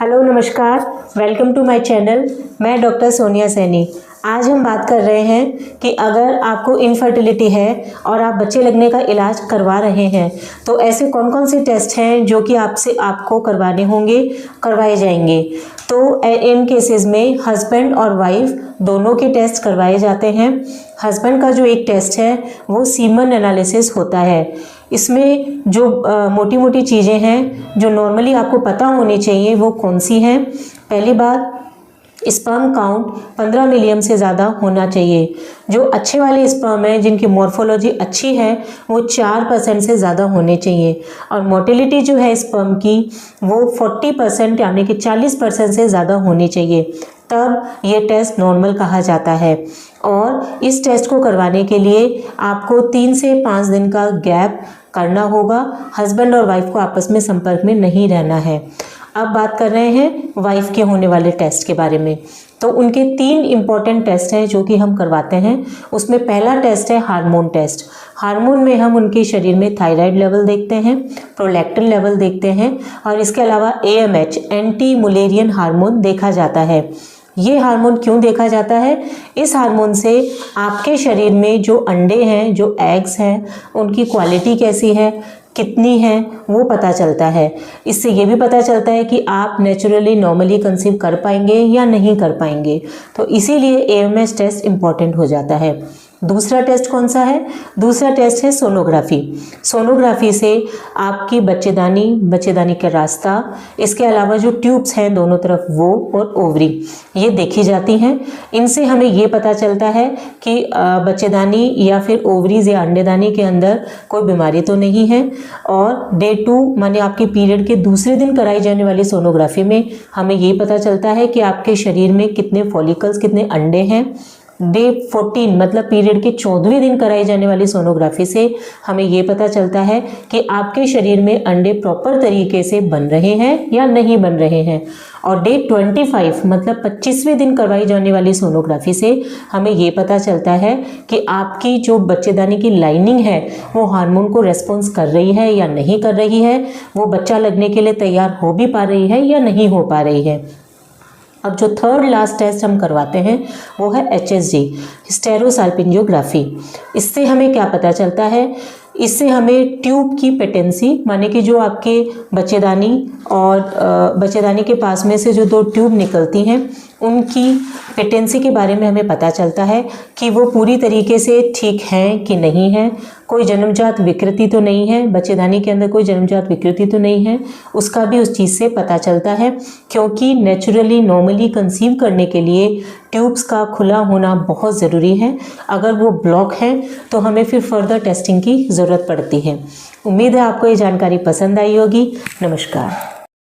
Hello नमस्कार, welcome to my channel. मैं doctor Sonia Saini. आज हम बात कर रहे हैं कि अगर आपको इनफर्टिलिटी है और आप बच्चे लगने का इलाज करवा रहे हैं तो ऐसे कौन कौन से टेस्ट हैं जो कि आपको करवाने होंगे, करवाए जाएंगे। तो इन केसेस में हस्बैंड और वाइफ दोनों के टेस्ट करवाए जाते हैं। हस्बैंड का जो एक टेस्ट है वो सीमन एनालिसिस होता है। इसमें जो मोटी मोटी चीज़ें हैं जो नॉर्मली आपको पता होनी चाहिए वो कौन सी हैं। पहली बात, स्पर्म काउंट 15 मिलियन से ज़्यादा होना चाहिए। जो अच्छे वाले स्पर्म हैं जिनकी मॉर्फोलॉजी अच्छी है वो 4% से ज़्यादा होने चाहिए और मोटिलिटी जो है स्पर्म की वो 40% यानी कि 40% से ज़्यादा होनी चाहिए, तब ये टेस्ट नॉर्मल कहा जाता है। और इस टेस्ट को करवाने के लिए आपको 3 से 5 दिन का गैप करना होगा। हस्बैंड और वाइफ को आपस में संपर्क में नहीं रहना है। अब बात कर रहे हैं वाइफ के होने वाले टेस्ट के बारे में। तो उनके 3 इम्पॉर्टेंट टेस्ट हैं जो कि हम करवाते हैं। उसमें पहला टेस्ट है हार्मोन टेस्ट। हार्मोन में हम उनके शरीर में थायराइड लेवल देखते हैं, प्रोलैक्टिन लेवल देखते हैं और इसके अलावा AMH एंटी मुलेरियन हार्मोन देखा जाता है। ये हार्मोन क्यों देखा जाता है? इस हार्मोन से आपके शरीर में जो अंडे हैं, जो एग्स हैं, उनकी क्वालिटी कैसी है, कितनी है, वो पता चलता है। इससे ये भी पता चलता है कि आप नेचुरली नॉर्मली कंसीव कर पाएंगे या नहीं कर पाएंगे। तो इसीलिए AMH टेस्ट इम्पॉर्टेंट हो जाता है। दूसरा टेस्ट कौन सा है? दूसरा टेस्ट है सोनोग्राफी। सोनोग्राफी से आपकी बच्चेदानी का रास्ता, इसके अलावा जो ट्यूब्स हैं दोनों तरफ वो और ओवरी, ये देखी जाती हैं। इनसे हमें ये पता चलता है कि बच्चेदानी या फिर ओवरीज या अंडेदानी के अंदर कोई बीमारी तो नहीं है। और डे 2 माने आपके पीरियड के दूसरे दिन कराई जाने वाली सोनोग्राफी में हमें ये पता चलता है कि आपके शरीर में कितने फॉलिकल्स, कितने अंडे हैं। डे 14 मतलब पीरियड के 14वें दिन कराई जाने वाली सोनोग्राफी से हमें ये पता चलता है कि आपके शरीर में अंडे प्रॉपर तरीके से बन रहे हैं या नहीं बन रहे हैं। और डे 25 मतलब 25वें दिन करवाई जाने वाली सोनोग्राफी से हमें ये पता चलता है कि आपकी जो बच्चेदानी की लाइनिंग है वो हार्मोन को रेस्पॉन्स कर रही है या नहीं कर रही है, वो बच्चा लगने के लिए तैयार हो भी पा रही है या नहीं हो पा रही है। अब जो थर्ड लास्ट टेस्ट हम करवाते हैं वो है HSG, हिस्टेरोसाल्पिंजियोग्राफी। इससे हमें क्या पता चलता है? इससे हमें ट्यूब की पेटेंसी माने कि जो आपके बच्चेदानी और बच्चेदानी के पास में से जो 2 ट्यूब निकलती हैं उनकी पेटेंसी के बारे में हमें पता चलता है कि वो पूरी तरीके से ठीक हैं कि नहीं हैं। कोई जन्मजात विकृति तो नहीं है, बच्चेदानी के अंदर कोई जन्मजात विकृति तो नहीं है, उसका भी उस चीज़ से पता चलता है। क्योंकि नेचुरली नॉर्मली कंसीव करने के लिए ट्यूब्स का खुला होना बहुत ज़रूरी है। अगर वो ब्लॉक हैं तो हमें फिर फर्दर टेस्टिंग की ज़रूरत पड़ती है। उम्मीद है आपको ये जानकारी पसंद आई होगी। नमस्कार।